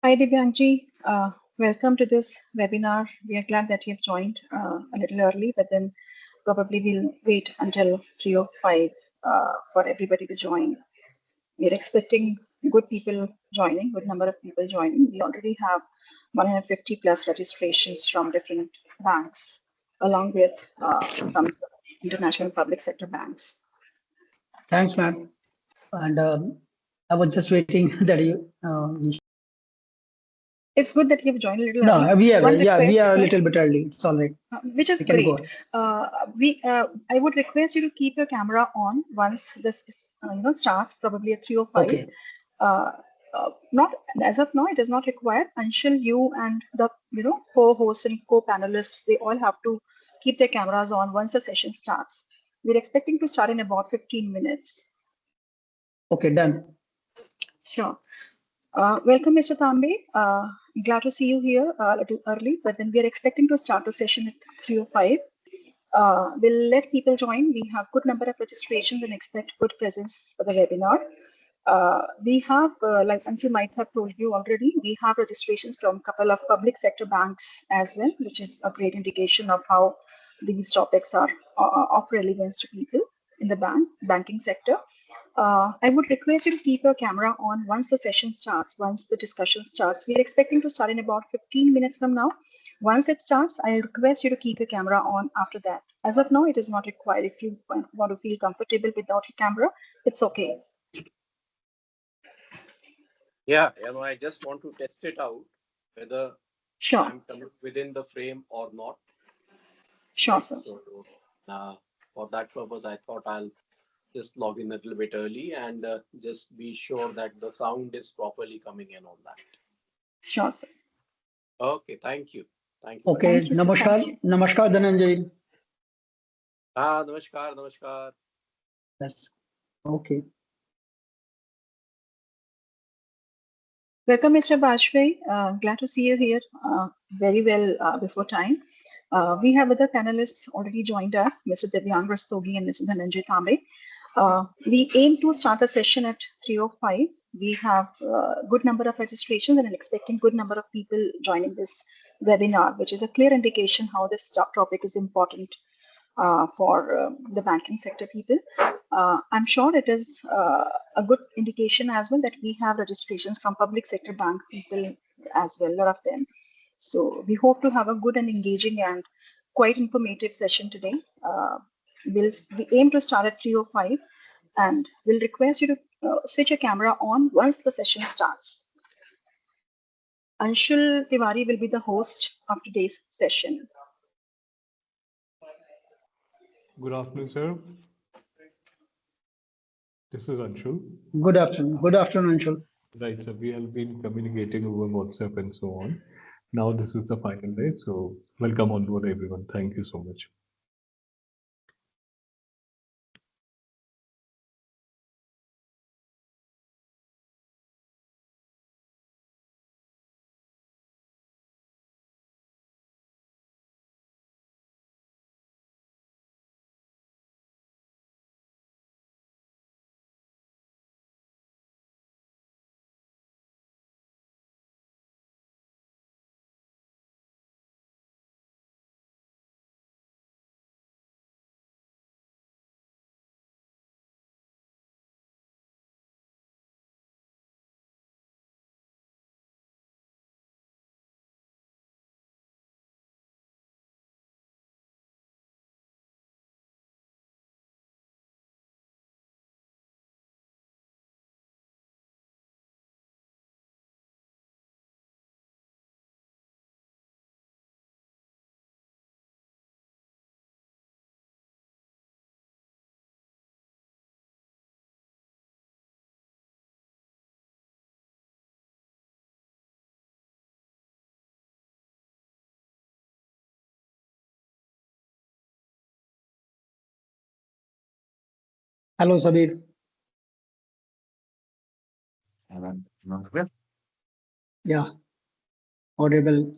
Hi, Divyang. Welcome to this webinar. We are glad that you have joined a little early, but then probably we'll wait until 3 or 5 for everybody to join. We're expecting good people joining, good number of people joining. We already have 150 plus registrations from different banks, along with some international public sector banks. Thanks, ma'am. And I was just waiting that you. It's good that you've joined a little No, early. we are a little bit early. It's all right. Which is We can great. go. I would request you to keep your camera on once this starts, probably at 3 or 5. Okay. Not as of now, it is not required. Until you and the co-hosts and co-panelists, they all have to keep their cameras on once the session starts. We're expecting to start in about 15 minutes. Okay, done. Sure. Welcome, Mr. Tambe. Glad to see you here a little early, but then we are expecting to start the session at 3 or 5. We'll let people join. We have good number of registrations and expect good presence for the webinar. We have, like Anshul might have told you already, we have registrations from a couple of public sector banks as well, which is a great indication of how these topics are of relevance to people in the banking sector. I would request you to keep your camera on once the session starts, once the discussion starts. We're expecting to start in about 15 minutes from now. Once it starts, I request you to keep your camera on after that. As of now, it is not required. If you want to feel comfortable without your camera, it's okay. Yeah, I just want to test it out, whether I'm coming within the frame or not. Sure, sir. So for that purpose, I thought I'll just log in a little bit early and just be sure that the sound is properly coming in on that. Sure, sir. Okay, thank you. Thank you. Okay, thank you, namaskar, thank you. Namaskar, Dhananjay. Namaskar. That's okay. Welcome, Mr. Bajpai. Glad to see you here very well before time. We have other panelists already joined us, Mr. Divyang, Rastogi, and Mr. Dhananjay Tambe. We aim to start the session at 3:05. We have a good number of registrations and expecting good number of people joining this webinar, which is a clear indication how this topic is important for the banking sector people. I'm sure it is a good indication as well that we have registrations from public sector bank people as well, a lot of them. So we hope to have a good and engaging and quite informative session today. We aim to start at 3:05 and we'll request you to switch your camera on once the session starts. Anshul Tiwari will be the host of today's session. Good afternoon, sir. This is Anshul. Good afternoon. Good afternoon, Anshul. Right, so we have been communicating over WhatsApp and so on. Now this is the final day, so welcome on board, everyone. Thank you so much. Hello, Sabir. Yeah, audible.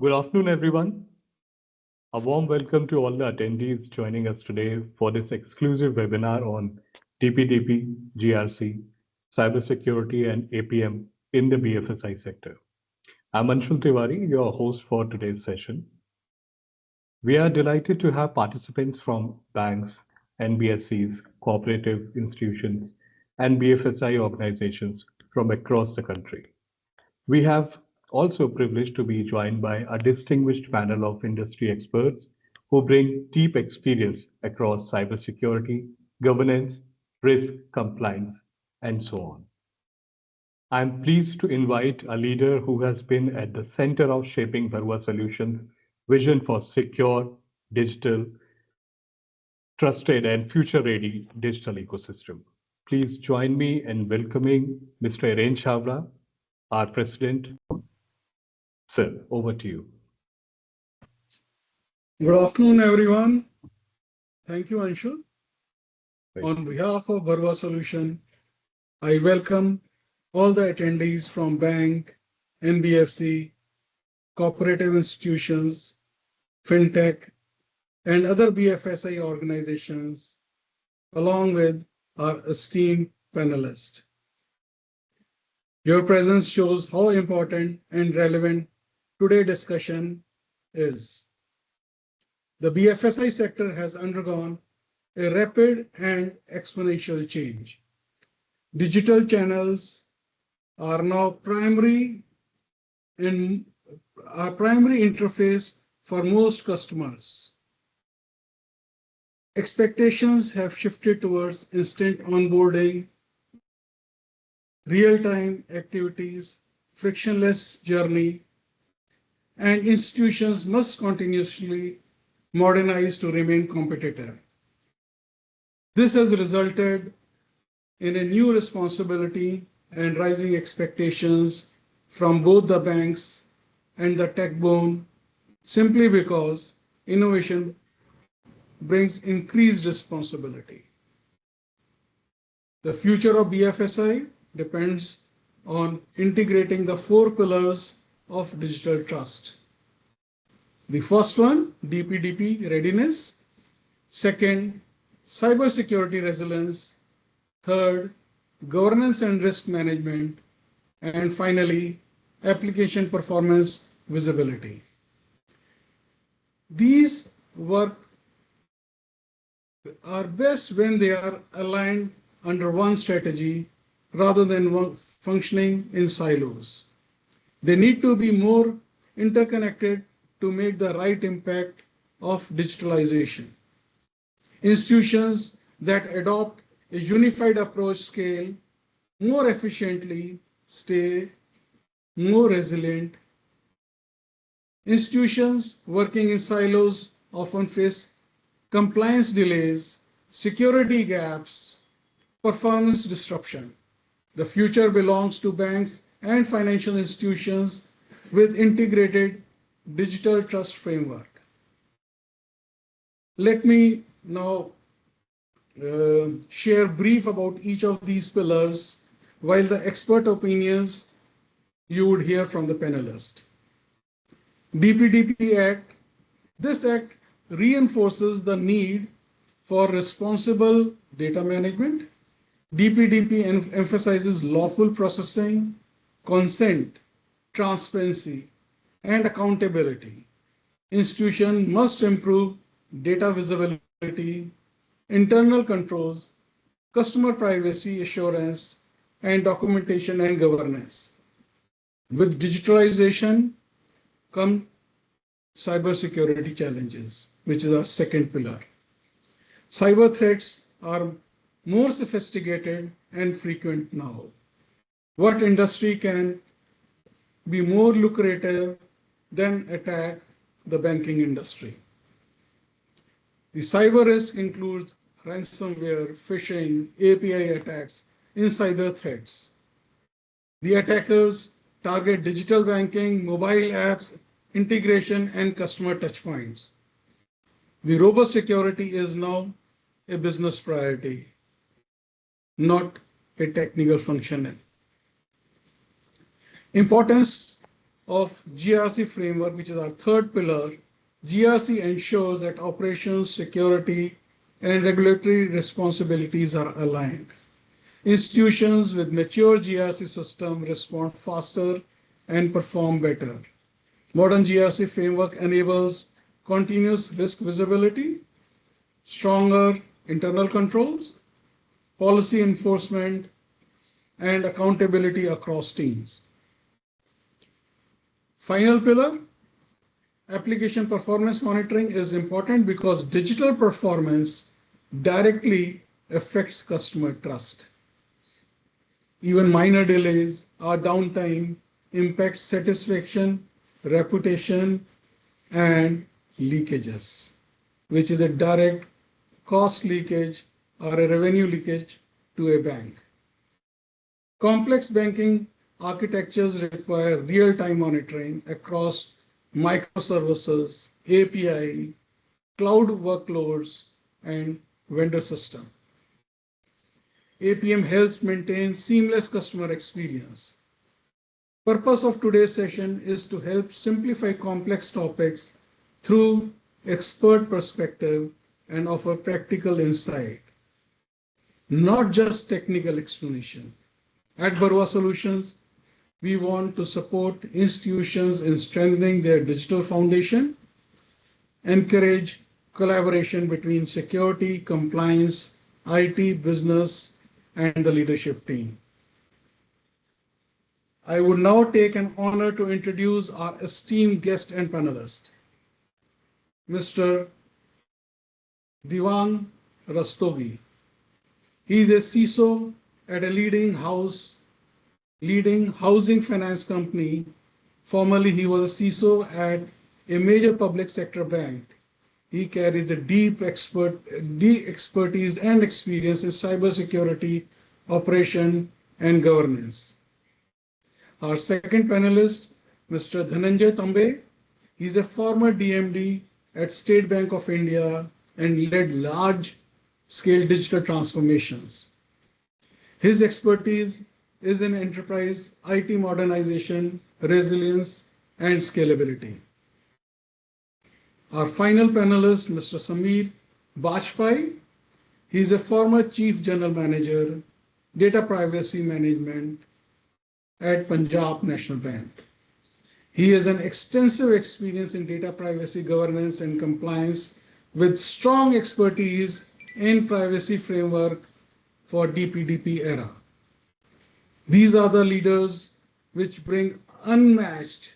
Good afternoon, everyone. A warm welcome to all the attendees joining us today for this exclusive webinar on DPDP, GRC, cybersecurity, and APM in the BFSI sector. I'm Anshul Tiwari, your host for today's session. We are delighted to have participants from banks, NBFCs, cooperative institutions, and BFSI organizations from across the country. We have also privileged to be joined by a distinguished panel of industry experts who bring deep experience across cybersecurity, governance, risk, compliance, and so on. I'm pleased to invite a leader who has been at the center of shaping Bharuwa Solutions' vision for secure, digital, trusted, and future-ready digital ecosystem. Please join me in welcoming Mr. Chhabra, our president. Sir, over to you. Good afternoon, everyone. Thank you, Anshul. Right. On behalf of Bharuwa Solution, I welcome all the attendees from bank, NBFC, cooperative institutions, fintech, and other BFSI organizations, along with our esteemed panelists. Your presence shows how important and relevant today's discussion is. The BFSI sector has undergone a rapid and exponential change. Digital channels are now primary interface for most customers. Expectations have shifted towards instant onboarding, real-time activities, frictionless journey, and institutions must continuously modernize to remain competitive. This has resulted in a new responsibility and rising expectations from both the banks and the tech boom, simply because innovation brings increased responsibility. The future of BFSI depends on integrating the 4 pillars of digital trust. The first one, DPDP readiness. Second, cybersecurity resilience. Third, governance and risk management. And finally, application performance visibility. These work are best when they are aligned under one strategy rather than functioning in silos. They need to be more interconnected to make the right impact of digitalization. Institutions that adopt a unified approach scale more efficiently, stay more resilient. Institutions working in silos often face compliance delays, security gaps, performance disruption. The future belongs to banks and financial institutions with integrated digital trust framework. Let me now share brief about each of these pillars, while the expert opinions you would hear from the panelist. DPDP Act. This act reinforces the need for responsible data management. DPDP emphasizes lawful processing, consent, transparency, and accountability. Institutions must improve data visibility, internal controls, customer privacy assurance, and documentation and governance. With digitalization come cybersecurity challenges, which is our second pillar. Cyber threats are more sophisticated and frequent now. What industry can be more lucrative than attack the banking industry? The cyber risk includes ransomware, phishing, API attacks, insider threats. The attackers target digital banking, mobile apps, integration, and customer touchpoints. The robust security is now a business priority, not a technical function. Importance of GRC framework, which is our third pillar, GRC ensures that operations, security, and regulatory responsibilities are aligned. Institutions with mature GRC system respond faster and perform better. Modern GRC framework enables continuous risk visibility, stronger internal controls, policy enforcement, and accountability across teams. Final pillar, application performance monitoring is important because digital performance directly affects customer trust. Even minor delays or downtime impact satisfaction, reputation, and leakages, which is a direct cost leakage or a revenue leakage to a bank. Complex banking architectures require real-time monitoring across microservices, API, cloud workloads, and vendor system. APM helps maintain seamless customer experience. Purpose of today's session is to help simplify complex topics through expert perspective and offer practical insight, not just technical explanation. At Bharuwa Solutions, we want to support institutions in strengthening their digital foundation, encourage collaboration between security, compliance, IT, business, and the leadership team. I would now take an honor to introduce our esteemed guest and panelist, Mr. Divyang Rastogi. He is a CISO at a leading housing finance company. Formerly, he was a CISO at a major public sector bank. He carries a deep expertise and experience in cybersecurity, operation, and governance. Our second panelist, Mr. Dhananjay Tambe. He's a former DMD at State Bank of India and led large-scale digital transformations. His expertise is in enterprise IT modernization, resilience, and scalability. Our final panelist, Mr. Bajpai. He is a former Chief General Manager, Data Privacy Management at Punjab National Bank. He has an extensive experience in data privacy governance and compliance with strong expertise in privacy framework for DPDP era. These are the leaders which bring unmatched,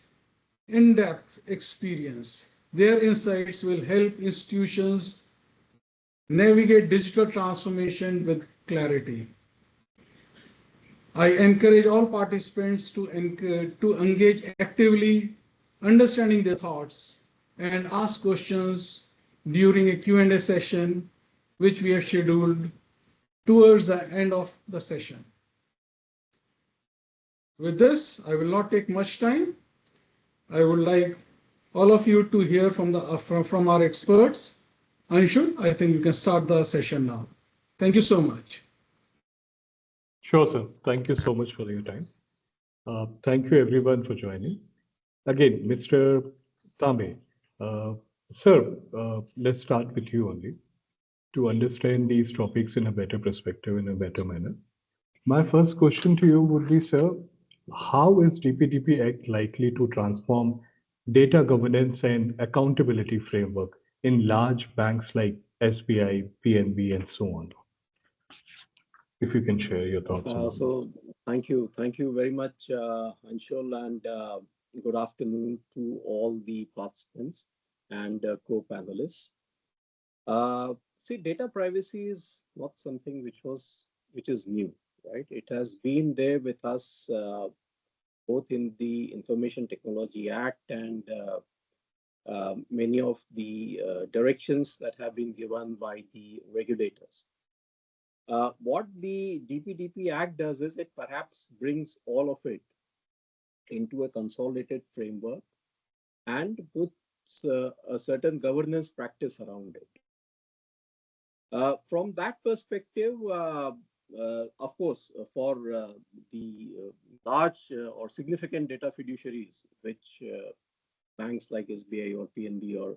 in-depth experience. Their insights will help institutions navigate digital transformation with clarity. I encourage all participants to engage actively, understanding their thoughts, and ask questions during a Q&A session, which we have scheduled towards the end of the session. With this, I will not take much time. I would like all of you to hear from our experts. Anshu, I think you can start the session now. Thank you so much. Sure, sir. Thank you so much for your time. Thank you everyone for joining. Again, Mr. Tambe, sir, let's start with you only to understand these topics in a better perspective, in a better manner. My first question to you would be, sir, how is DPDP Act likely to transform data governance and accountability framework in large banks like SBI, PNB, and so on? If you can share your thoughts on So thank you very much, Anshul, and good afternoon to all the participants and co-panelists. See, data privacy is not something which is new, right? It has been there with us both in the Information Technology Act and many of the directions that have been given by the regulators. What the DPDP Act does is it perhaps brings all of it into a consolidated framework and puts a certain governance practice around it. From that perspective, of course, for the large or significant data fiduciaries, which banks like SBI or PNB or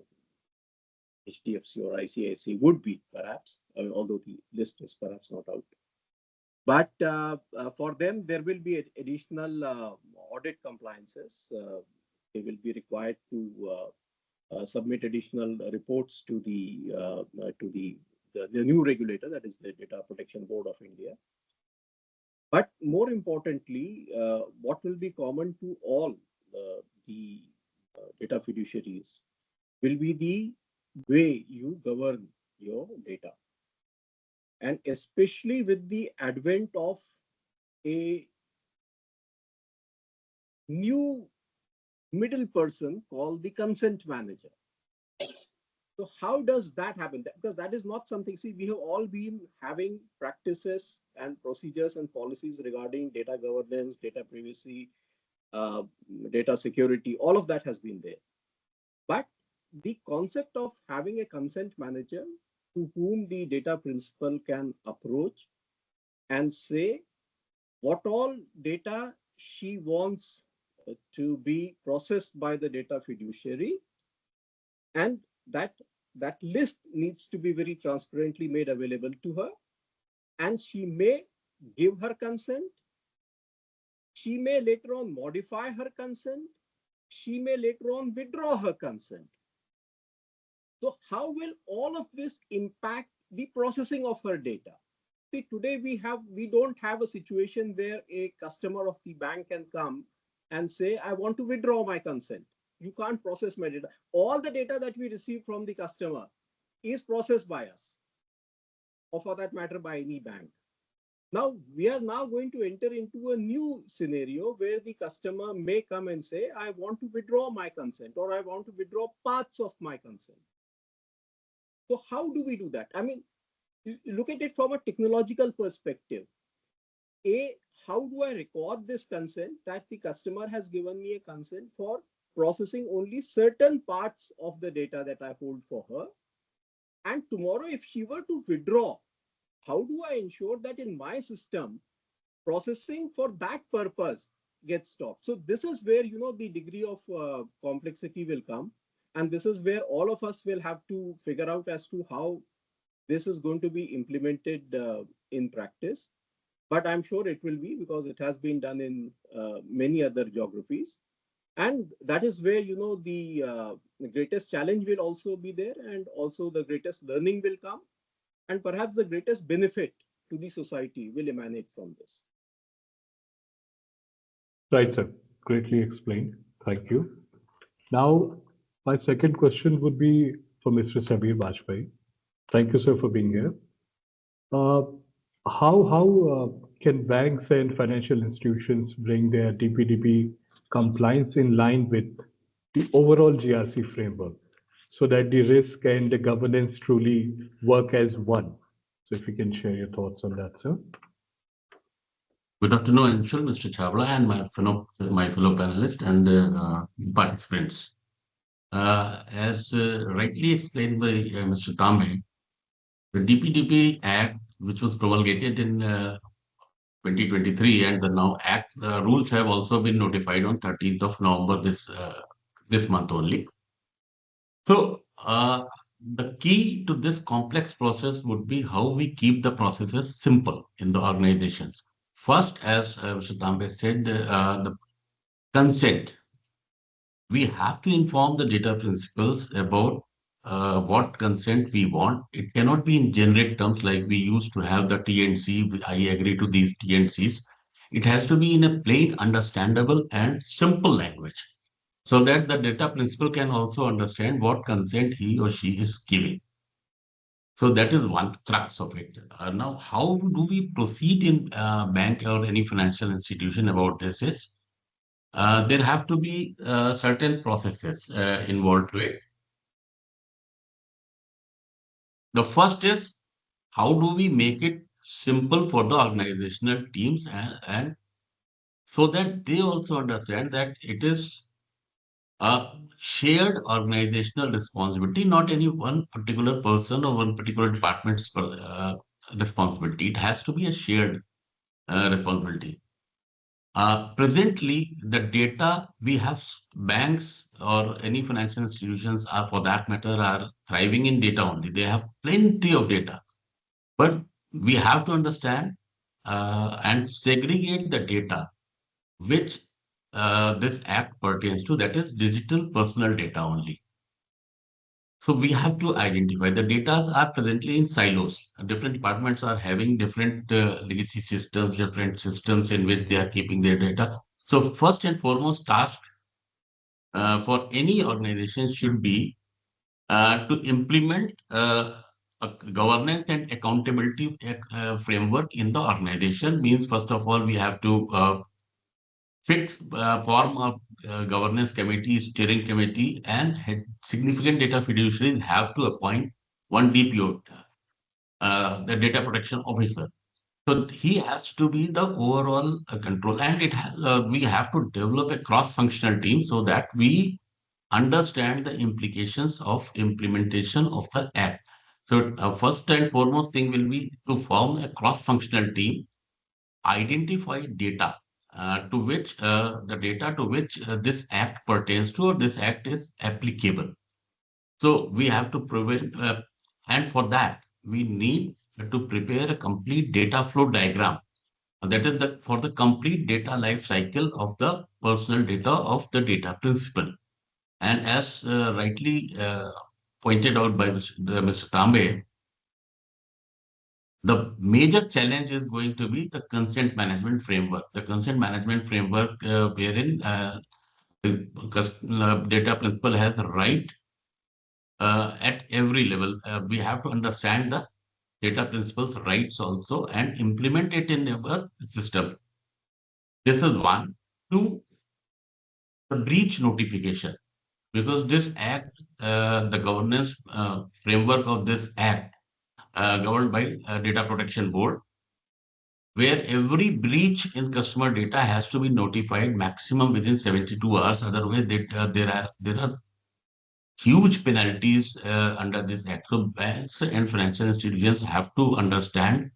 HDFC or ICICI would be perhaps, although the list is perhaps not out. But for them, there will be additional audit compliances. They will be required to submit additional reports to the new regulator, that is the Data Protection Board of India. But more importantly, what will be common to all the data fiduciaries will be the way you govern your data. And especially with the advent of a new middle person called the consent manager. So how does that happen? Because that is not something, see, we have all been having practices and procedures and policies regarding data governance, data privacy, data security, all of that has been there. But the concept of having a consent manager to whom the data principal can approach and say what all data she wants to be processed by the data fiduciary, and that list needs to be very transparently made available to her, and she may give her consent, she may later on modify her consent, she may later on withdraw her consent. So how will all of this impact the processing of her data? See, today we don't have a situation where a customer of the bank can come and say, I want to withdraw my consent. You can't process my data. All the data that we receive from the customer is processed by us, or for that matter, by any bank. Now, we are now going to enter into a new scenario where the customer may come and say, I want to withdraw my consent, or I want to withdraw parts of my consent. So how do we do that? I mean, look at it from a technological perspective. How do I record this consent that the customer has given me a consent for processing only certain parts of the data that I hold for her? And tomorrow, if she were to withdraw, how do I ensure that in my system, processing for that purpose gets stopped? So this is where, the degree of complexity will come. And this is where all of us will have to figure out as to how this is going to be implemented in practice. But I'm sure it will be, because it has been done in many other geographies. And that is where, the greatest challenge will also be there, and also the greatest learning will come. And perhaps the greatest benefit to the society will emanate from this. Right, sir. Greatly explained. Thank you. Now, my second question would be for Mr. Sabir Bajpai. Thank you, sir, for being here. How can banks and financial institutions bring their DPDP compliance in line with the overall GRC framework so that the risk and the governance truly work as one? So if you can share your thoughts on that, sir. Good afternoon, Mr. Chhabra and my fellow panelists and participants. As rightly explained by Mr. Tambe, the DPDP Act, which was promulgated in 2023, and the now Act rules have also been notified on 13th of November this month only. So the key to this complex process would be how we keep the processes simple in the organizations. First, as Mr. Tambe said, the consent. We have to inform the data principals about what consent we want. It cannot be in generic terms like we used to have the T&C. I agree to these T&Cs. It has to be in a plain, understandable, and simple language so that the data principal can also understand what consent he or she is giving. So that is one crux of it. Now, how do we proceed in bank or any financial institution about this is there have to be certain processes involved to it. The first is how do we make it simple for the organizational teams and so that they also understand that it is a shared organizational responsibility, not any one particular person or one particular department's responsibility. It has to be a shared responsibility. Presently, the data we have, banks or any financial institutions are, for that matter, are thriving in data only. They have plenty of data, but we have to understand and segregate the data which this act pertains to, that is digital personal data only. So we have to identify the data are presently in silos. Different departments are having different legacy systems, different systems in which they are keeping their data. So first and foremost task for any organization should be to implement a governance and accountability framework in the organization. Means first of all, we have to form a governance committee, steering committee, and significant data fiduciaries have to appoint one DPO, the data protection officer. So he has to be the overall control, and we have to develop a cross-functional team so that we understand the implications of implementation of the act. So first and foremost thing will be to form a cross-functional team, identify data to which the data to which this act pertains to or this act is applicable. So we have to prevent, and for that we need to prepare a complete data flow diagram. That is for the complete data life cycle of the personal data of the data principal. And as rightly pointed out by Mr. Tambe, the major challenge is going to be the consent management framework. The consent management framework wherein the data principal has the right at every level. We have to understand the data principal's rights also and implement it in our system. This is one. Two, the breach notification. Because this act, the governance framework of this act, governed by Data Protection Board, where every breach in customer data has to be notified maximum within 72 hours. Otherwise, there are huge penalties under this act. So banks and financial institutions have to understand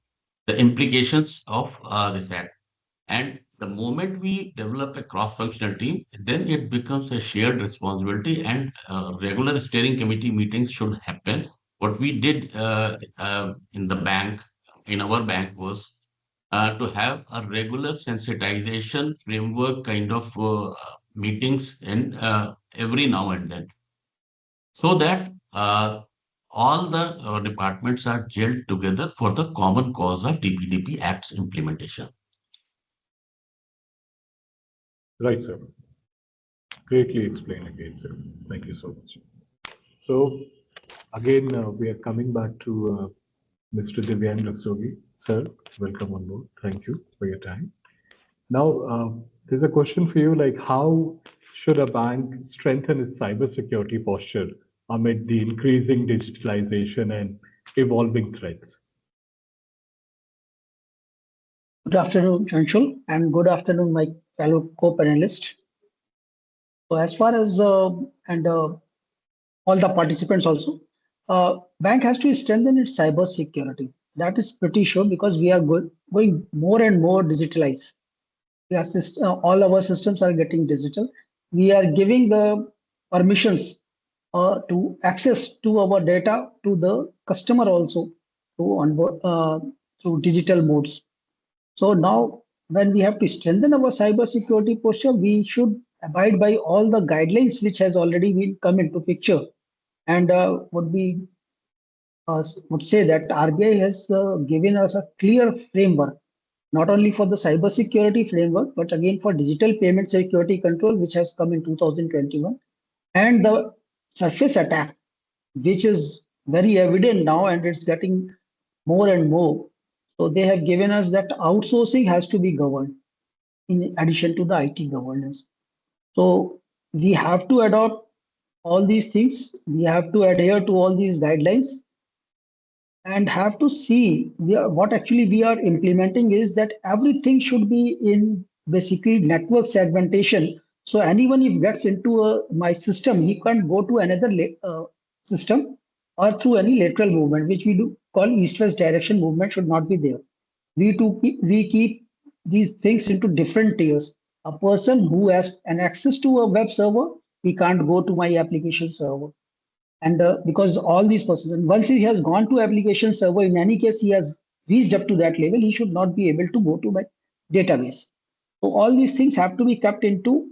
the implications of this act. And the moment we develop a cross-functional team, then it becomes a shared responsibility, and regular steering committee meetings should happen. What we did in the bank, in our bank, was to have a regular sensitization framework kind of meetings and every now and then, so that all the departments are gelled together for the common cause of DPDP Act's implementation. Right, sir. Greatly explained again, sir. Thank you so much. So again, we are coming back to Mr. Divyang Rastogi. Sir, welcome on board. Thank you for your time. Now, there's a question for you, like how should a bank strengthen its cybersecurity posture amid the increasing digitalization and evolving threats? Good afternoon, Anshul, and good afternoon, my fellow co-panelists. So as far as all the participants also, bank has to strengthen its cyber security. That is pretty sure because we are going more and more digitalized. All our systems are getting digital. We are giving the permissions to access to our data to the customer also to onboard through digital modes. So now when we have to strengthen our cyber security posture, we should abide by all the guidelines which has already been come into picture, and would say that RBI has given us a clear framework, not only for the cyber security framework, but again for digital payment security control, which has come in 2021, and the surface attack, which is very evident now, and it's getting more and more. So they have given us that outsourcing has to be governed in addition to the IT governance. So we have to adopt all these things. We have to adhere to all these guidelines and have to see what actually we are implementing is that everything should be in basically network segmentation. So anyone if gets into my system, he can't go to another system or through any lateral movement, which we do called east-west direction movement should not be there. We keep these things into different tiers. A person who has an access to a web server, he can't go to my application server. And because all these persons, and once he has gone to application server, in any case, he has reached up to that level, he should not be able to go to my database. So all these things have to be kept into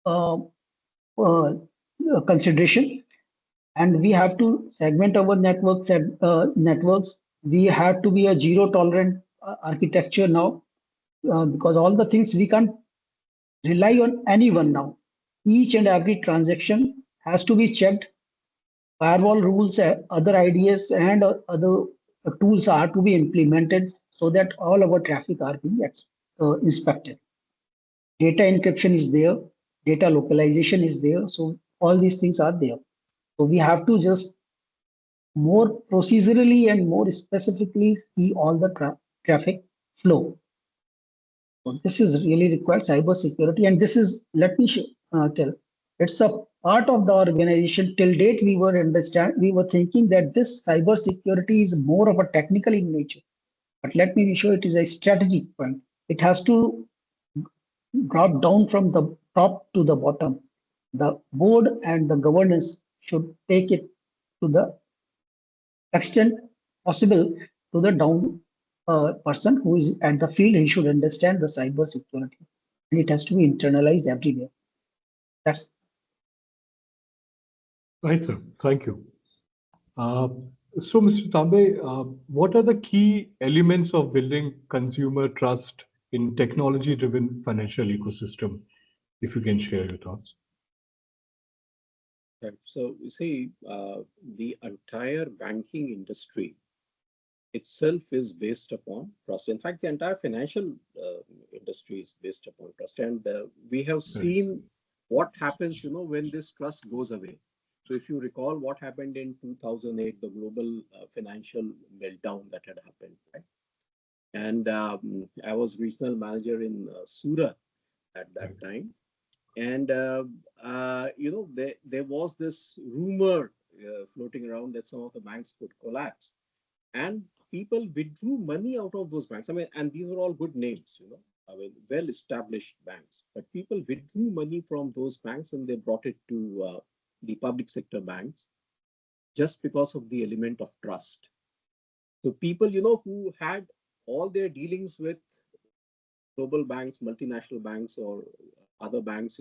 uh, uh, consideration, and we have to segment our networks and networks. We have to be a zero tolerant architecture now, because all the things we can't rely on anyone now. Each and every transaction has to be checked. Firewall rules, other ideas, and other tools are to be implemented so that all our traffic are being inspected. Data encryption is there, data localization is there, so all these things are there. So we have to just more procedurally and more specifically see all the traffic flow. So this is really required cyber security, and this is, let me tell, it's a part of the organization. Till date, we were thinking that this cyber security is more of a technical in nature. But let me be sure it is a strategic point. It has to drop down from the top to the bottom. The board and the governance should take it to the extent possible to the down person who is at the field. He should understand the cyber security, and it has to be internalized everywhere. That's Right, sir. Thank you. So, Mr. Tambe, what are the key elements of building consumer trust in technology-driven financial ecosystem? If you can share your thoughts. Right. So you see, the entire banking industry itself is based upon trust. In fact, the entire financial industry is based upon trust, and we have seen what happens, when this trust goes away. So if you recall what happened in 2008, the global financial meltdown that had happened, right? And I was regional manager in Surat at that time. And, there was this rumor floating around that some of the banks could collapse. And people withdrew money out of those banks. I mean, and these were all good names, I mean, well-established banks. But people withdrew money from those banks and they brought it to the public sector banks just because of the element of trust. So people, who had all their dealings with global banks, multinational banks, or other banks,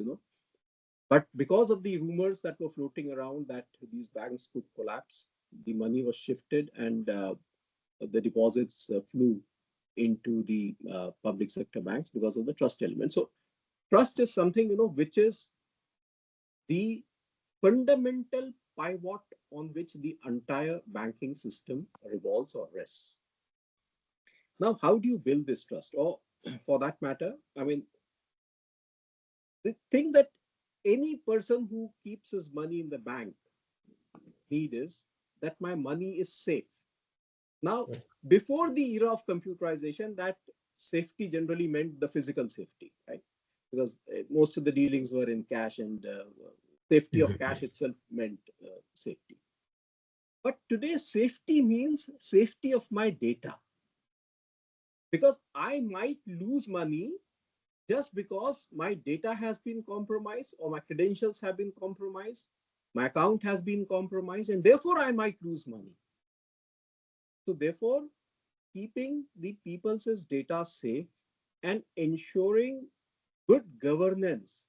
but because of the rumors that were floating around that these banks could collapse, the money was shifted and the deposits flew into the public sector banks because of the trust element. So trust is something, which is the fundamental pivot on which the entire banking system revolves or rests. Now, how do you build this trust? Or for that matter, I mean, the thing that any person who keeps his money in the bank need is that my money is safe. Now, before the era of computerization, that safety generally meant the physical safety, right? Because most of the dealings were in cash, and safety of cash itself meant safety. But today, safety means safety of my data. Because I might lose money just because my data has been compromised or my credentials have been compromised, my account has been compromised, and therefore I might lose money. So therefore, keeping the people's data safe and ensuring good governance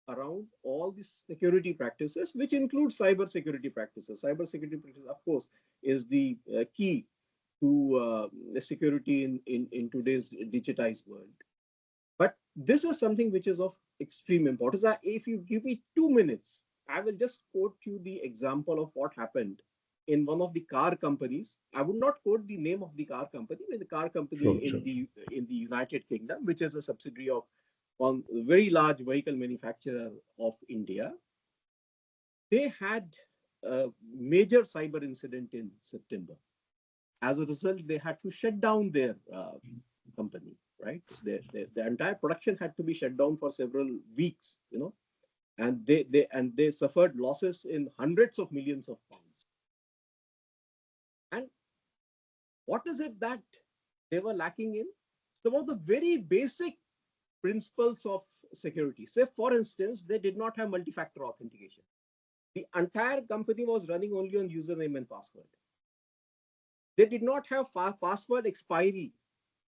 around all these security practices, which include cyber security practices. Cyber security practices, of course, is the key to the security in today's digitized world. But this is something which is of extreme importance. If you give me 2 minutes, I will just quote you the example of what happened in one of the car companies. I would not quote the name of the car company, but the car company in the United Kingdom, which is a subsidiary of one very large vehicle manufacturer of India. They had a major cyber incident in September. As a result, they had to shut down their company, right? The entire production had to be shut down for several weeks, and they suffered losses in hundreds of millions of pounds. And What is it that they were lacking in? Some of the very basic principles of security. Say, for instance, they did not have multi-factor authentication. The entire company was running only on username and password. They did not have password expiry.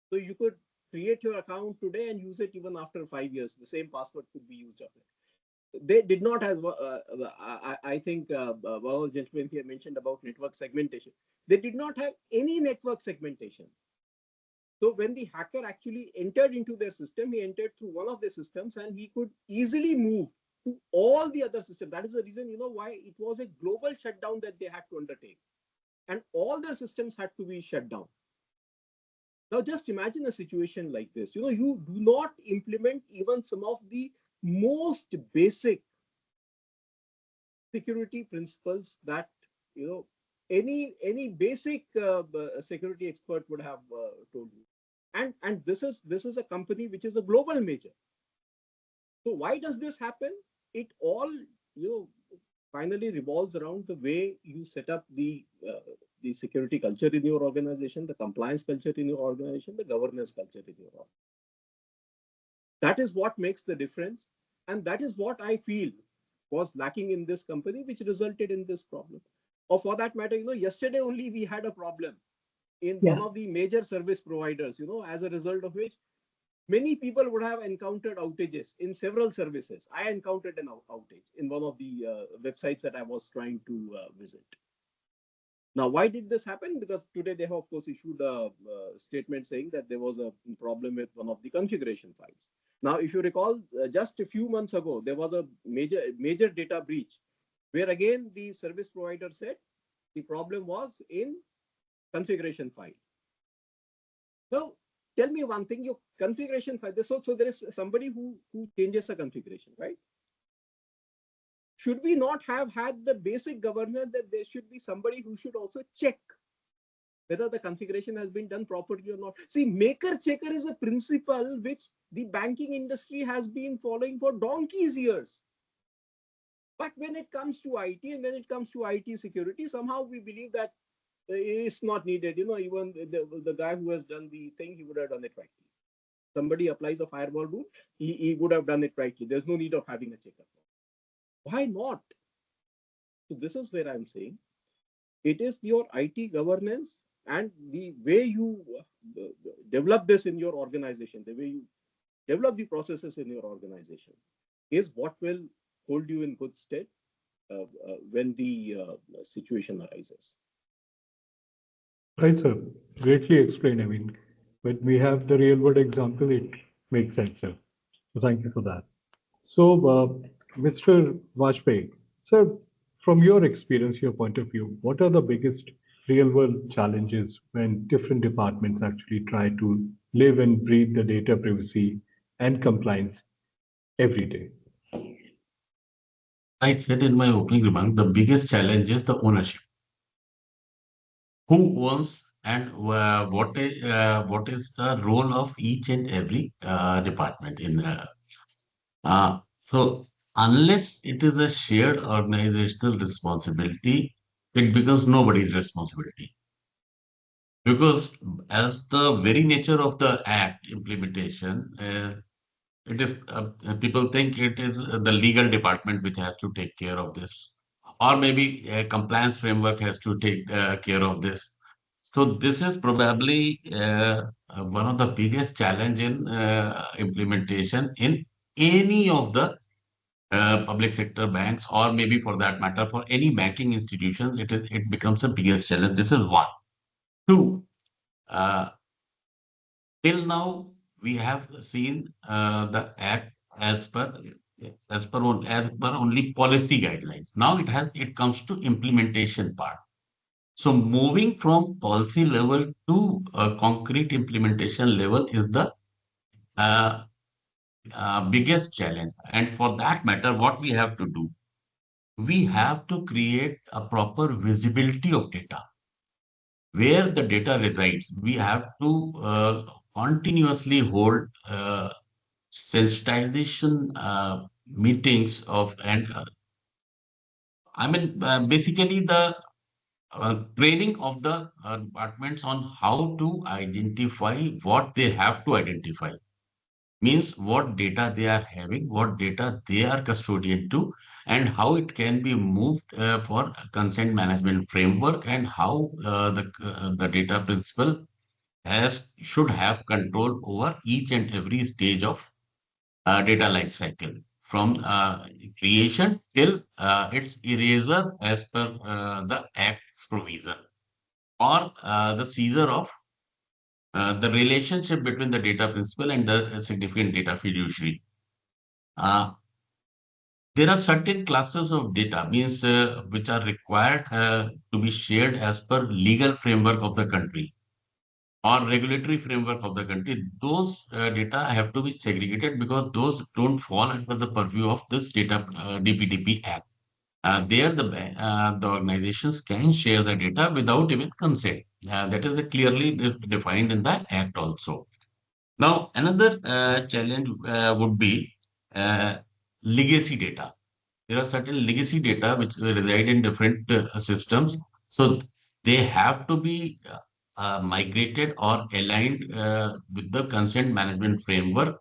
So you could create your account today and use it even after 5 years. The same password could be used after. They did not have, I think, well, gentlemen here mentioned about network segmentation. They did not have any network segmentation. So when the hacker actually entered into their system, he entered through one of the systems and he could easily move to all the other systems. That is the reason, why it was a global shutdown that they had to undertake. And all their systems had to be shut down. Now, just imagine a situation like this. You do not implement even some of the most basic security principles that, any basic security expert would have told you. And this is a company which is a global major. So why does this happen? It all, finally revolves around the way you set up the security culture in your organization, the compliance culture in your organization, the governance culture in your organization. That is what makes the difference. And that is what I feel was lacking in this company, which resulted in this problem. Or for that matter, yesterday only we had a problem in one of the major service providers, as a result of which many people would have encountered outages in several services. I encountered an outage in one of the websites that I was trying to visit. Now, why did this happen? Because today they have, of course, issued a statement saying that there was a problem with one of the configuration files. Now, if you recall, just a few months ago, there was a major data breach where again the service provider said the problem was in configuration file. Now, tell me one thing, your configuration file, so there is somebody who changes the configuration, right? Should we not have had the basic governance that there should be somebody who should also check whether the configuration has been done properly or not? See, maker checker is a principle which the banking industry has been following for donkey's years. But when it comes to IT and when it comes to IT security, somehow we believe that it's not needed. Even the guy who has done the thing, he would have done it rightly. Somebody applies a firewall rule, he would have done it rightly. There's no need of having a checker. Why not? So this is where I'm saying it is your IT governance and the way you develop this in your organization, the way you develop the processes in your organization is what will hold you in good stead when the situation arises. Right, sir. Greatly explained. I mean, when we have the real world example, it makes sense, sir. So thank you for that. So, Mr. Bajpai, sir, from your experience, your point of view, what are the biggest real world challenges when different departments actually try to live and breathe the data privacy and compliance every day? I said in my opening remark, the biggest challenge is the ownership. Who owns and what is the role of each and every department in so unless it is a shared organizational responsibility, it becomes nobody's responsibility. Because as the very nature of the act implementation, it is people think it is the legal department which has to take care of this, or maybe a compliance framework has to take care of this. So this is probably one of the biggest challenge in implementation in any of the public sector banks, or maybe for that matter, for any banking institutions, it becomes the biggest challenge. This is one. Two, uh, till now we have seen the act as per only policy guidelines. Now it comes to implementation part. So moving from policy level to concrete implementation level is the uh, biggest challenge. And for that matter, what we have to do, we have to create a proper visibility of data. Where the data resides, we have to continuously hold sensitization meetings of, and I mean, basically the training of the departments on how to identify what they have to identify. Means what data they are having, what data they are custodian to, and how it can be moved for consent management framework, and how the data principal should have control over each and every stage of data life cycle from creation till its erasure as per the Act's provision, or the seizure of the relationship between the data principal and the significant data fiduciary. Uh, there are certain classes of data, means which are required to be shared as per legal framework of the country or regulatory framework of the country. Those data have to be segregated because those don't fall under the purview of this data DPDP Act. There, the organizations can share the data without even consent. That is clearly defined in the Act also. Now, another challenge would be uh, legacy data. There are certain legacy data which reside in different systems. So they have to be migrated or aligned with the consent management framework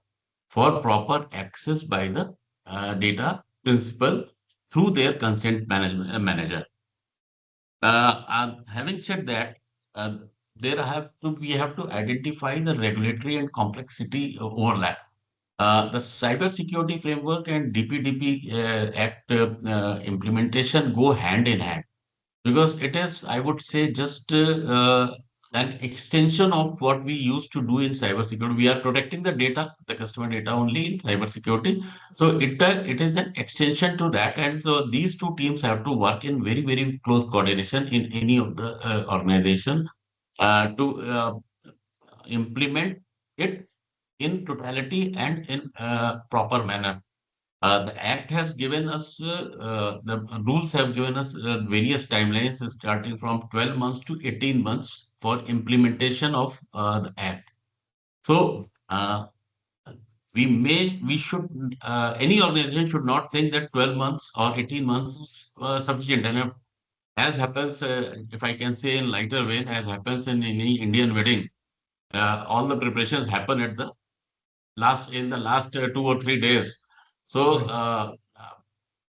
for proper access by the data principal through their consent management manager. Having said that, uh, we have to identify the regulatory and complexity overlap. The cybersecurity framework and DPDP Act implementation go hand in hand because it is, I would say, just an extension of what we used to do in cybersecurity. We are protecting the data, the customer data only in cybersecurity. So it is an extension to that, and so these two teams have to work in very close coordination in any of the organization to implement it in totality and in proper manner. The Act has given us, the rules have given us various timelines starting from 12 months to 18 months for implementation of the Act. So, we should, any organization should not think that 12 months or 18 months is sufficient. And as happens, if I can say in lighter vein, as happens in any Indian wedding, all the preparations happen at the last 2 or 3 days. So,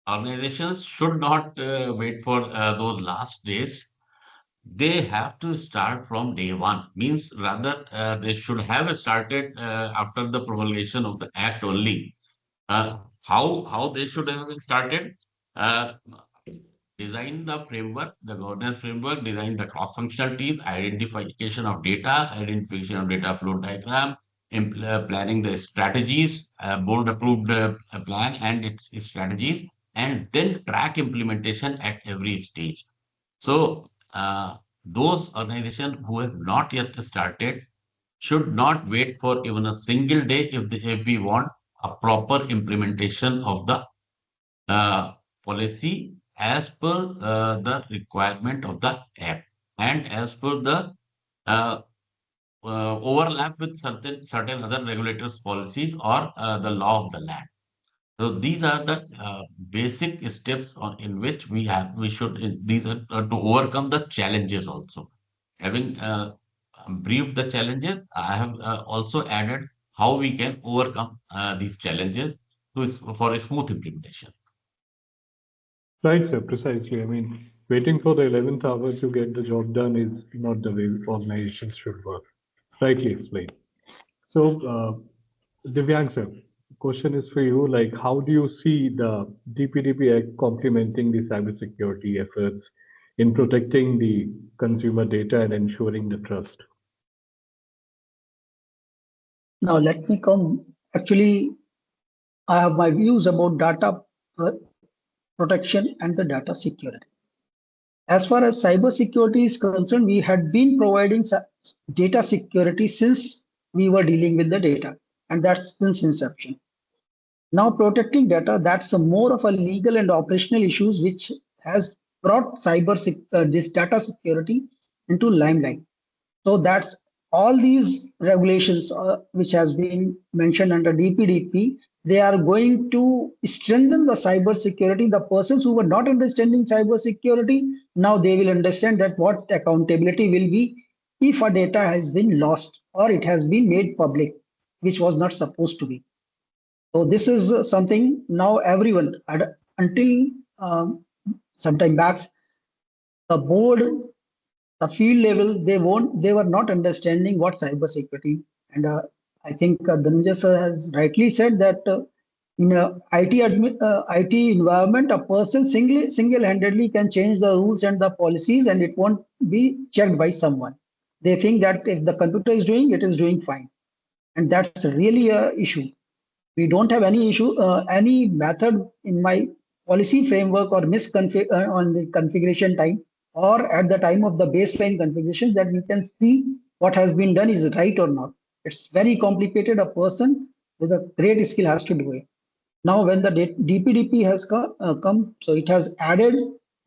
organizations should not wait for those last days. They have to start from day one. Means rather, they should have started after the promulgation of the Act only. How they should have started? Uh, Design the framework, the governance framework, design the cross-functional team, identification of data flow diagram, planning the strategies, board approved plan and its strategies, and then track implementation at every stage. So those organizations who have not yet started should not wait for even a single day if we want a proper implementation of the uh, policy as per the requirement of the Act and as per the uh, overlap with certain other regulators' policies or the law of the land. So these are the basic steps in which we should these are to overcome the challenges also. Having briefed the challenges, I have also added how we can overcome these challenges for a smooth implementation. Right, sir, precisely. I mean, waiting for the 11th hour to get the job done is not the way organizations should work. Rightly explained. So, Divyang, sir, question is for you. Like, how do you see the DPDP Act complementing the cybersecurity efforts in protecting the consumer data and ensuring the trust? Now let me come. Actually, I have my views about data protection and the data security. As far as cybersecurity is concerned, we had been providing data security since we were dealing with the data, and that's since inception. Now, protecting data, that's a more of a legal and operational issues which has brought this data security into limelight. So that's all these regulations which has been mentioned under DPDP, they are going to strengthen the cyber security. The persons who were not understanding cyber security, now they will understand that what accountability will be if a data has been lost or it has been made public, which was not supposed to be. So this is something now everyone, until sometime back, the board, the field level, they were not understanding what cyber security. And I think Dhananjay sir has rightly said that in a IT environment, a person single-handedly can change the rules and the policies, and it won't be checked by someone. They think that if the computer is doing, it is doing fine, and that's really a issue. We don't have any issue, any method in my policy framework or on the configuration time or at the time of the baseline configuration that we can see what has been done is right or not. It's very complicated. A person with a great skill has to do it. Now, when the DPDP has come, so it has added,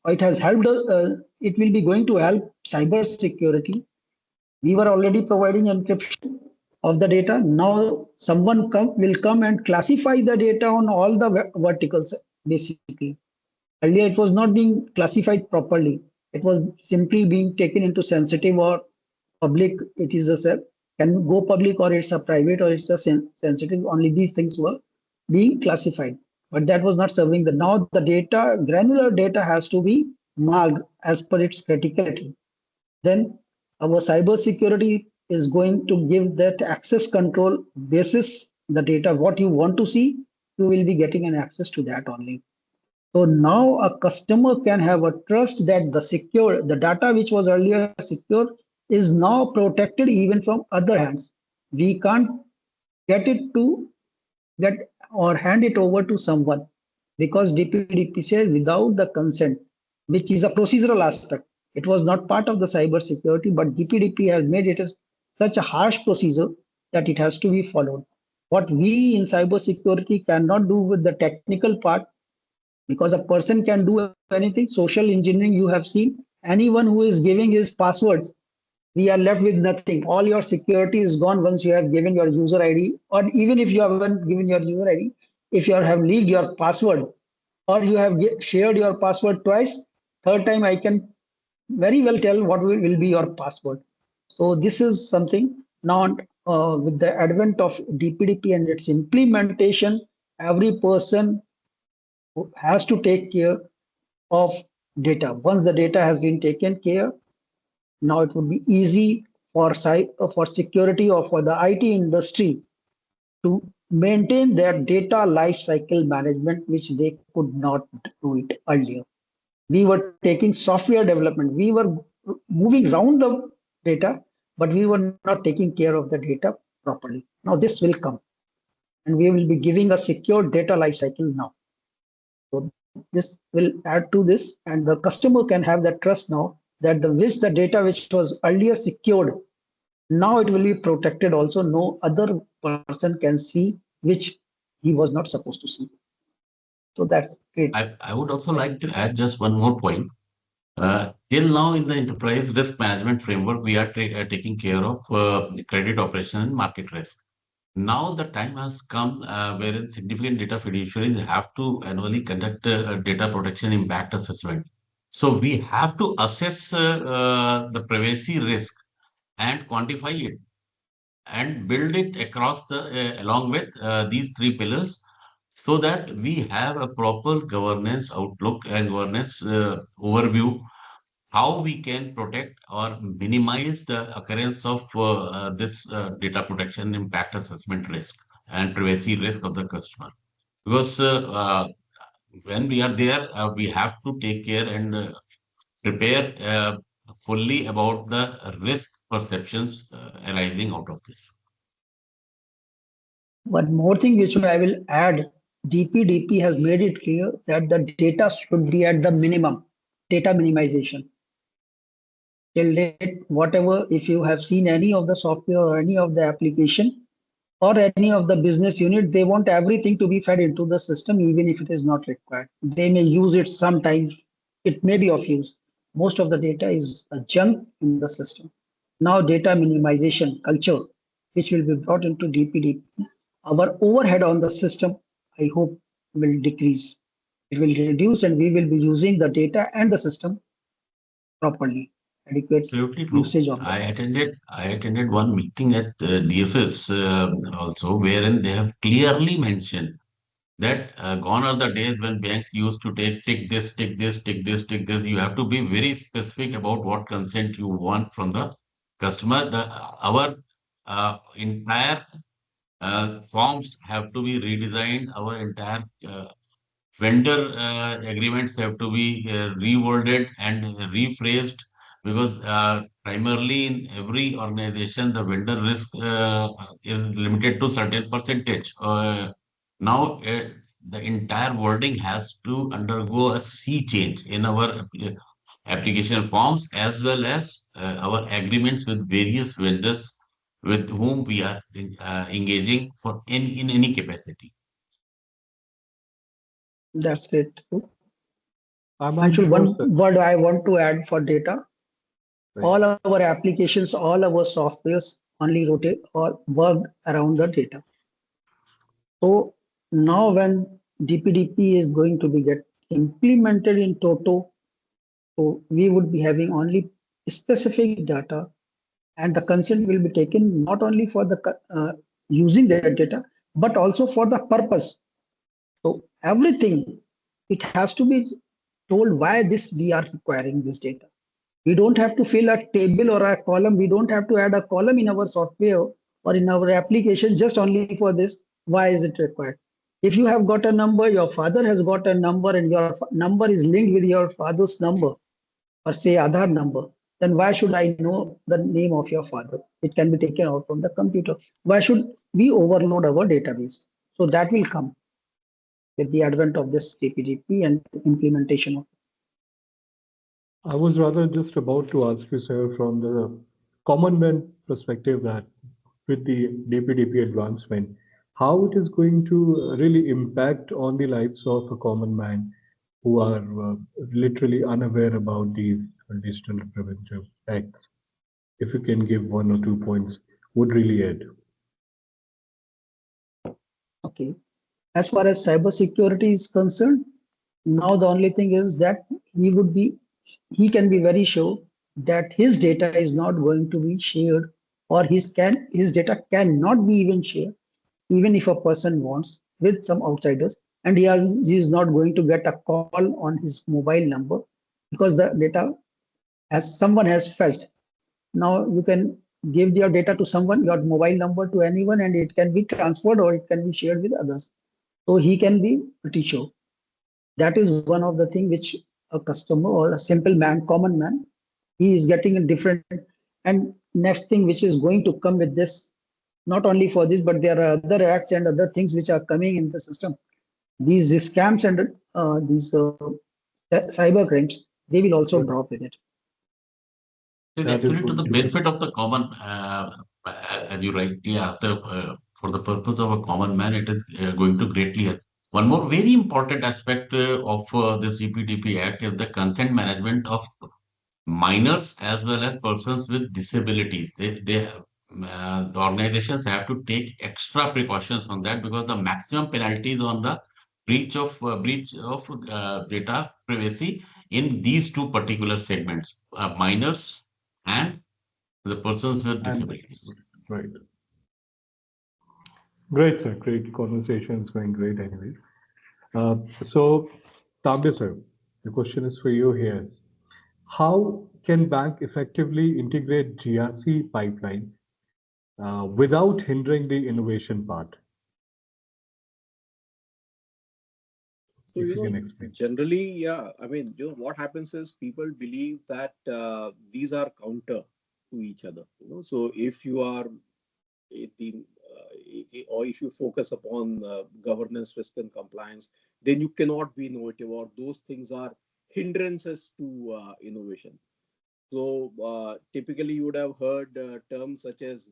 or it has helped, it will be going to help cyber security. We were already providing encryption of the data. Now someone will come and classify the data on all the verticals, basically. Earlier, it was not being classified properly. It was simply being taken into sensitive or public. It is can go public or it's a private or it's a sensitive. Only these things were being classified. But that was not serving the now the data, granular data has to be marked as per its criticality. Then our cyber security is going to give that access control basis the data what you want to see, you will be getting an access to that only. So now a customer can have a trust that the data which was earlier secure is now protected even from other hands. We can't get or hand it over to someone because DPDP says without the consent, which is a procedural aspect. It was not part of the cyber security, but DPDP has made it as such a harsh procedure that it has to be followed. What we in cyber security cannot do with the technical part, because a person can do anything. Social engineering, you have seen, anyone who is giving his passwords, we are left with nothing. All your security is gone once you have given your user ID, or even if you haven't given your user ID, if you have leaked your password, or you have shared your password twice, third time I can very well tell what will be your password. So this is something now with the advent of DPDP and its implementation, every person has to take care of data. Once the data has been taken care, now it would be easy for security or for the IT industry to maintain their data lifecycle management, which they could not do it earlier. We were taking software development. We were moving around the data, but we were not taking care of the data properly. Now this will come, and we will be giving a secure data lifecycle now. So this will add to this, and the customer can have that trust now that the data which was earlier secured, now it will be protected also. No other person can see which he was not supposed to see. So that's great. I would also like to add just one more point. Till now, in the enterprise risk management framework, we are taking care of credit operation and market risk. Now the time has come wherein significant data fiduciaries have to annually conduct a data protection impact assessment. So we have to assess the privacy risk and quantify it and build it across along with these three pillars so that we have a proper governance outlook and governance overview how we can protect or minimize the occurrence of this data protection impact assessment risk and privacy risk of the customer. Because when we are there, we have to take care and prepare fully about the risk perceptions arising out of this. One more thing which I will add, DPDP has made it clear that the data should be at the minimum, data minimization. Till date, whatever, if you have seen any of the software or any of the application or any of the business unit, they want everything to be fed into the system, even if it is not required. They may use it sometimes, it may be of use. Most of the data is a junk in the system. Now data minimization culture, which will be brought into DPDP, our overhead on the system, I hope, will decrease. It will reduce and we will be using the data and the system properly. Adequate Absolutely true. usage of I attended one meeting at DFS also, wherein they have clearly mentioned that gone are the days when banks used to take this, take this, take this, take this. You have to be very specific about what consent you want from the customer. Our entire forms have to be redesigned. Our entire vendor agreements have to be reworded and rephrased because primarily in every organization the vendor risk is limited to certain percentage. Now the entire wording has to undergo a sea change in our application forms as well as our agreements with various vendors with whom we are engaging for in any capacity. that's great. I'm Anshul, unsure, one sir. word I want to add for data. Right. All our applications, all our softwares only rotate or work around the data. So now when DPDP is going to be get implemented in Toto, so we would be having only specific data and the consent will be taken not only for the using that data, but also for the purpose. So everything, it has to be told why this we are requiring this data. We don't have to fill a table or a column. We don't have to add a column in our software or in our application just only for this. Why is it required? If you have got a number, your father has got a number, and your number is linked with your father's number, or say Aadhaar number, then why should I know the name of your father? It can be taken out from the computer. Why should we overload our database? So that will come with the advent of this DPDP and implementation of. I was rather just about to ask you, sir, from the common man perspective, that with the DPDP advancement, how it is going to really impact on the lives of a common man who are literally unaware about these digital preventive acts. If you can give one or 2 points, would really aid. Okay. As far as cybersecurity is concerned, now the only thing is that he can be very sure that his data is not going to be shared, or his data cannot be even shared, even if a person wants, with some outsiders, and he is not going to get a call on his mobile number because the data as someone has fetched. Now you can give your data to someone, your mobile number to anyone, and it can be transferred or it can be shared with others. So he can be pretty sure. That is one of the things which a customer or a simple man, common man, he is getting a different. And next thing which is going to come with this, not only for this, but there are other acts and other things which are coming in the system. These scams and these cyber crimes, they will also drop with it. It is That is actually to good the to hear. benefit of the common, as you rightly asked, for the purpose of a common man, it is going to greatly help. One more very important aspect of this GPDP Act is the consent management of minors as well as persons with disabilities. The organizations have to take extra precautions on that because the maximum penalties on the breach of data privacy in these two particular segments, minors and the persons with And disabilities. right. Great, sir. Great conversation. It's going great anyway. So, Tambe, sir, the question is for you here. How can bank effectively integrate GRC pipelines without hindering the innovation part? So, If you can explain. generally, yeah, I mean, what happens is people believe that these are counter to each other. So if you are or if you focus upon governance, risk, and compliance, then you cannot be innovative, or those things are hindrances to innovation. So typically, you would have heard terms such as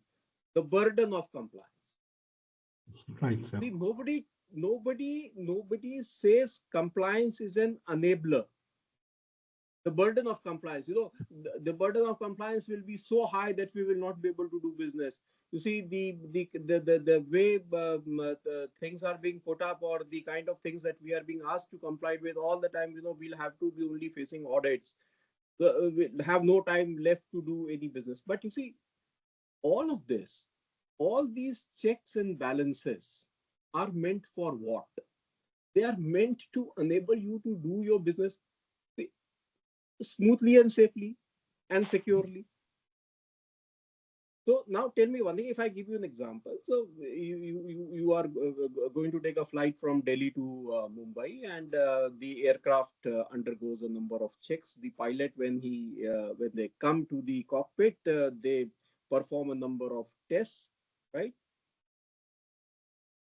the burden of compliance. Right, sir. See, nobody says compliance is an enabler. The burden of compliance, the burden of compliance will be so high that we will not be able to do business. You see, the way things are being put up, or the kind of things that we are being asked to comply with all the time, we'll have to be only facing audits. We'll have no time left to do any business. But you see, all of this, all these checks and balances are meant for what? They are meant to enable you to do your business smoothly and safely and securely. So now tell me one thing, if I give you an example. So you are going to take a flight from Delhi to Mumbai, and the aircraft undergoes a number of checks. The pilot, when they come to the cockpit, they perform a number of tests, right?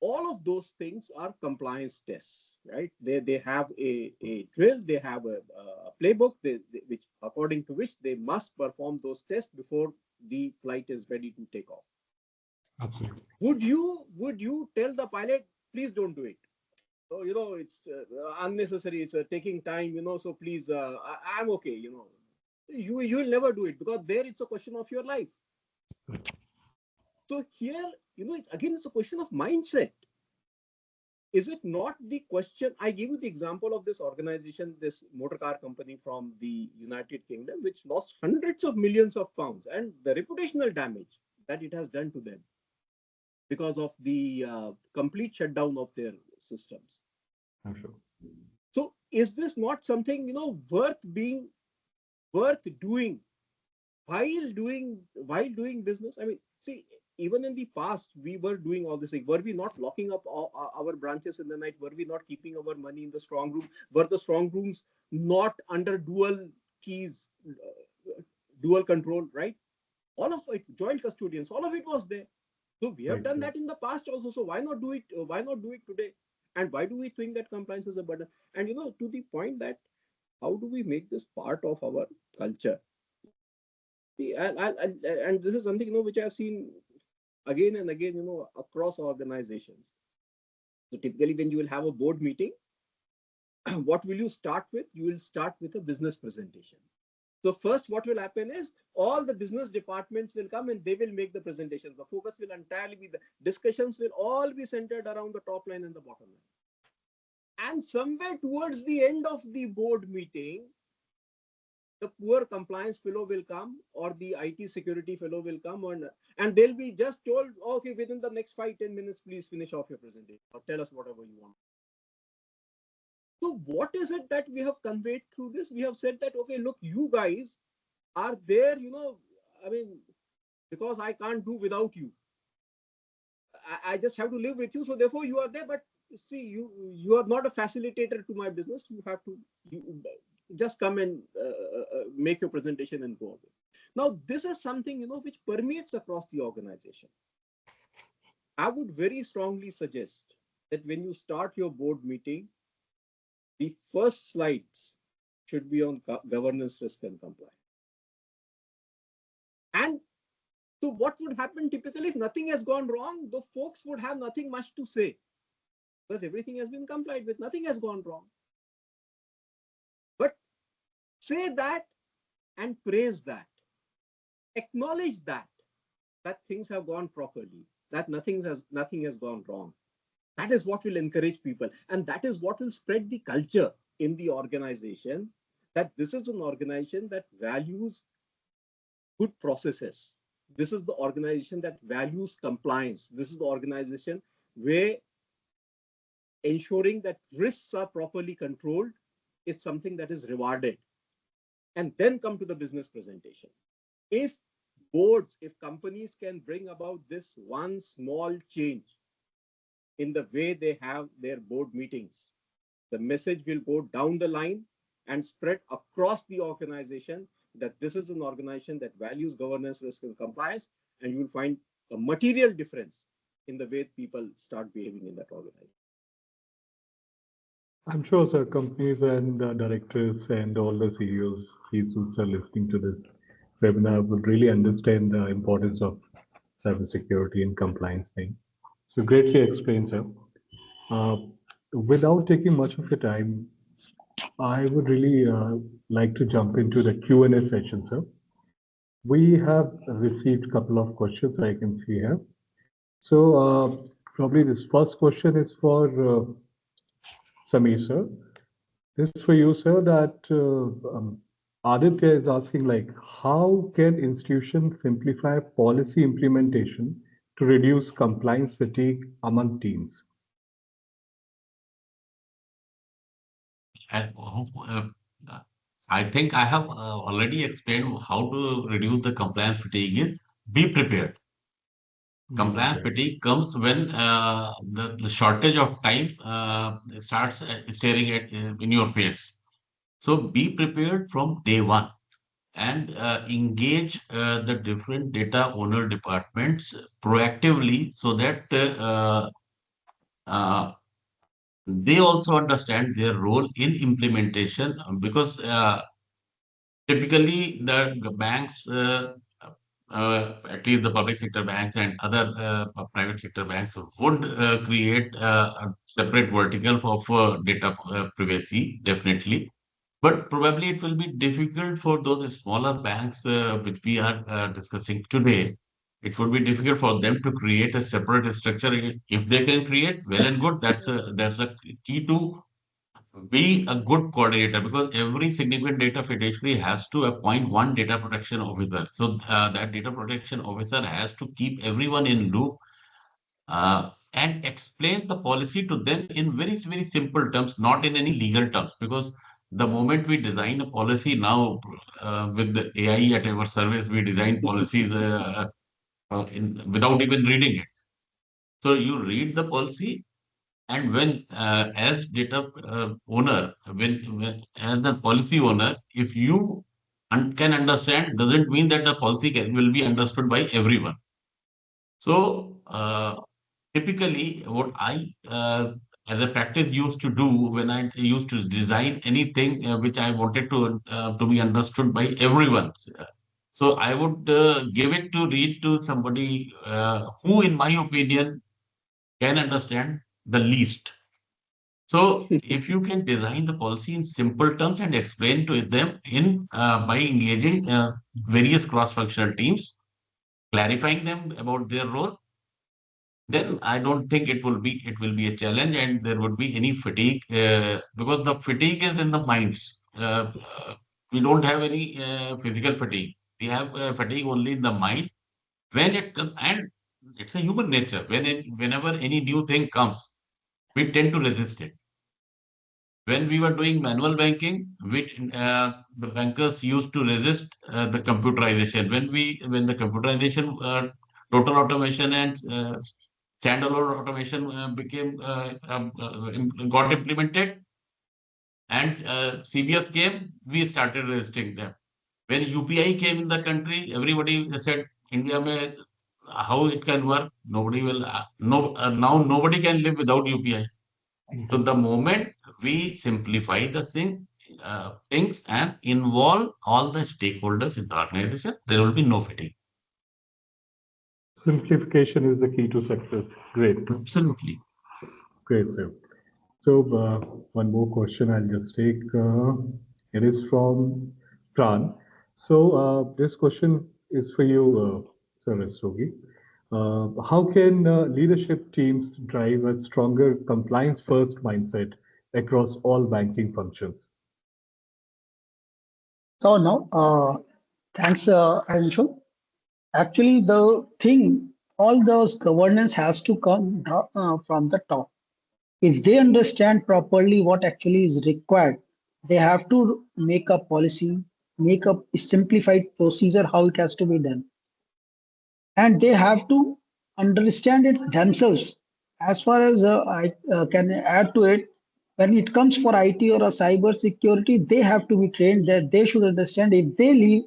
All of those things are compliance tests, right? They have a drill, they have a playbook, which according to which they must perform those tests before the flight is ready to take off. Absolutely. Would you tell the pilot, please don't do it? So it's unnecessary. It's taking time. So please, I'm okay. You will never do it, because there it's a question of your life. So here, it's a question of mindset. Is it not the question? I give you the example of this organization, this motor car company from the United Kingdom, which lost hundreds of millions of pounds, and the reputational damage that it has done to them because of the complete shutdown of their systems. I'm sure. So is this not something, worth doing while doing business? I mean, see, even in the past, we were doing all this thing. Were we not locking up our branches in the night? Were we not keeping our money in the strong room? Were the strong rooms not under dual keys, dual control, right? All of it, joint custodians, all of it was there. So we have done that in the past also. So why not do it? Why not do it today? And why do we think that compliance is a burden? And to the point that how do we make this part of our culture? See, and this is something which I've seen again and again, across organizations. So typically, when you will have a board meeting, what will you start with? You will start with a business presentation. So first, what will happen is all the business departments will come and they will make the presentations. The focus will entirely be, the discussions will all be centered around the top line and the bottom line. And somewhere towards the end of the board meeting, the poor compliance fellow will come, or the IT security fellow will come, and they'll be just told, okay, within the next 5-10 minutes, please finish off your presentation or tell us whatever you want. So what is it that we have conveyed through this? We have said that, okay, look, you guys are there, I mean, because I can't do without you. I just have to live with you. So therefore you are there, but see, you are not a facilitator to my business. You have to just come and make your presentation and go away. Now, this is something, which permeates across the organization. I would very strongly suggest that when you start your board meeting, the first slides should be on governance, risk, and compliance. And so what would happen typically if nothing has gone wrong? The folks would have nothing much to say because everything has been complied with. Nothing has gone wrong. But say that and praise that. Acknowledge that things have gone properly, that nothing has gone wrong. That is what will encourage people. And that is what will spread the culture in the organization, that this is an organization that values good processes. This is the organization that values compliance. This is the organization where ensuring that risks are properly controlled is something that is rewarded. And then come to the business presentation. If boards, if companies can bring about this one small change in the way they have their board meetings, the message will go down the line and spread across the organization that this is an organization that values governance, risk, and compliance, and you will find a material difference in the way people start behaving in that organization. I'm sure, sir, companies and directors and all the CEOs, C-suites are listening to this webinar would really understand the importance of cybersecurity and compliance thing. So greatly explained, sir. Without taking much of your time, I would really like to jump into the Q&A session, sir. We have received a couple of questions I can see here. So probably this first question is for Sameer, sir. This is for you, sir, that Aditya is asking, like, how can institutions simplify policy implementation to reduce compliance fatigue among teams? I think I have already explained how to reduce the compliance fatigue is be prepared. Compliance fatigue comes when the shortage of time starts staring at in your face. So be prepared from day one and engage the different data owner departments proactively so that uh, they also understand their role in implementation because typically the banks, at least the public sector banks and other private sector banks would create a separate vertical for data privacy, definitely. But probably it will be difficult for those smaller banks which we are discussing today. It would be difficult for them to create a separate structure. If they can create, well and good. That's a key to be a good coordinator because every significant data fiduciary has to appoint one data protection officer. So that data protection officer has to keep everyone in loop and explain the policy to them in very, very simple terms, not in any legal terms. Because the moment we design a policy now with the AI at our service, we design policies without even reading it. So you read the policy, and when, as data owner, when as the policy owner, if you can understand, doesn't mean that the policy will be understood by everyone. So typically, what I, as a practice, used to do when I used to design anything which I wanted to be understood by everyone. So I would give it to read to somebody who, in my opinion, can understand the least. So if you can design the policy in simple terms and explain to them in by engaging various cross-functional teams, clarifying them about their role, then I don't think it will be a challenge and there would be any fatigue because the fatigue is in the minds. We don't have any physical fatigue. We have fatigue only in the mind when it comes, and it's a human nature. Whenever any new thing comes, we tend to resist it. When we were doing manual banking, the bankers used to resist the computerization. When the computerization, total automation and standalone automation got implemented, and CBS came, we started resisting them. When UPI came in the country, everybody said, India mein, how it can work? Nobody will. Now nobody can live without UPI. So the moment we simplify the things and involve all the stakeholders in the organization, there will be no fatigue. Simplification is the key to success. Great. Absolutely. Great, sir. So one more question I'll just take. It is from Pran. So this question is for you, Sir Rastogi. How can leadership teams drive a stronger compliance-first mindset across all banking functions? So now, thanks, Anshul. Actually, the thing, all those governance has to come from the top. If they understand properly what actually is required, they have to make a policy, make a simplified procedure how it has to be done, and they have to understand it themselves. As far as I can add to it, when it comes for IT or a cyber security, they have to be trained that they should understand if they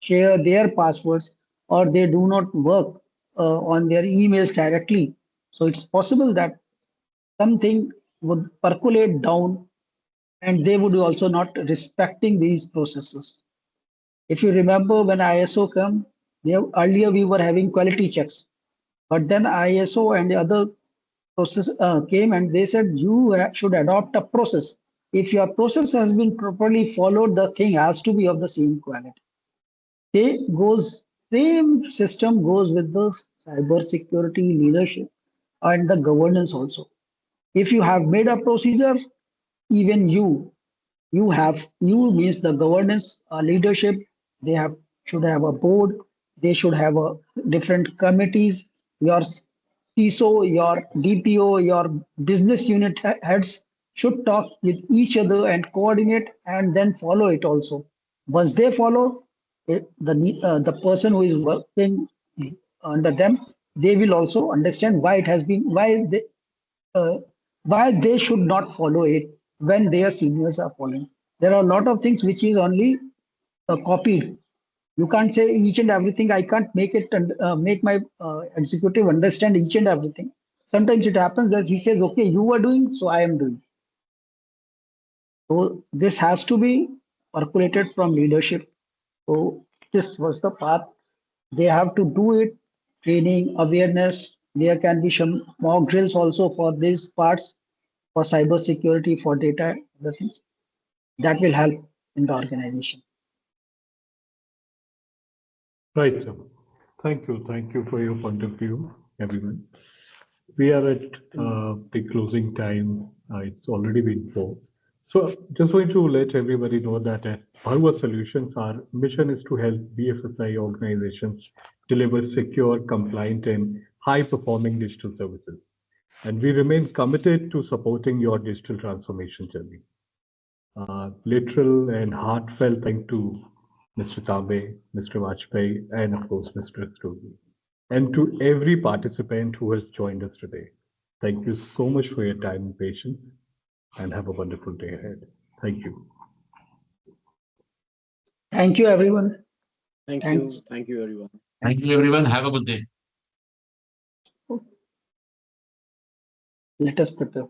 share their passwords or they do not work on their emails directly. So it's possible that something would percolate down and they would also not respecting these processes. If you remember when ISO came, earlier we were having quality checks, but then ISO and the other process came and they said you should adopt a process if your process has been properly followed, the thing has to be of the same quality. Same system goes with the cyber security leadership and the governance also. If you have made a procedure, even you means the governance leadership, they have should have a board, they should have a different committees, your CISO, your DPO, your business unit heads should talk with each other and coordinate and then follow it also. Once they follow it, the person who is working under them, they will also understand why it has been uh, why they should not follow it when their seniors are following. There are a lot of things which is only copied. You can't say each and everything. I can't make it and make my executive understand each and everything. Sometimes it happens that he says, "Okay, you are doing, so I am doing." So this has to be percolated from leadership. So this was the path. They have to do it. Training, awareness. There can be some mock drills also for these parts, for cyber security, for data, other things that will help in the organization. Right, sir. Thank you. Thank you for your point of view, everyone. We are at the closing time. It's already been 4. So just going to let everybody know that at Bharuwa Solutions, our mission is to help BFSI organizations deliver secure, compliant, and high-performing digital services. And we remain committed to supporting your digital transformation journey. Literal and heartfelt thank to Mr. Tambe, Mr. Bajpai, and of course, Mr. Rastogi, and to every participant who has joined us today. Thank you so much for your time and patience, and have a wonderful day ahead. Thank you. Thank you, everyone. Thank Thanks. you. Thank you, everyone. Thank you, everyone. Have a good day. Let us prepare.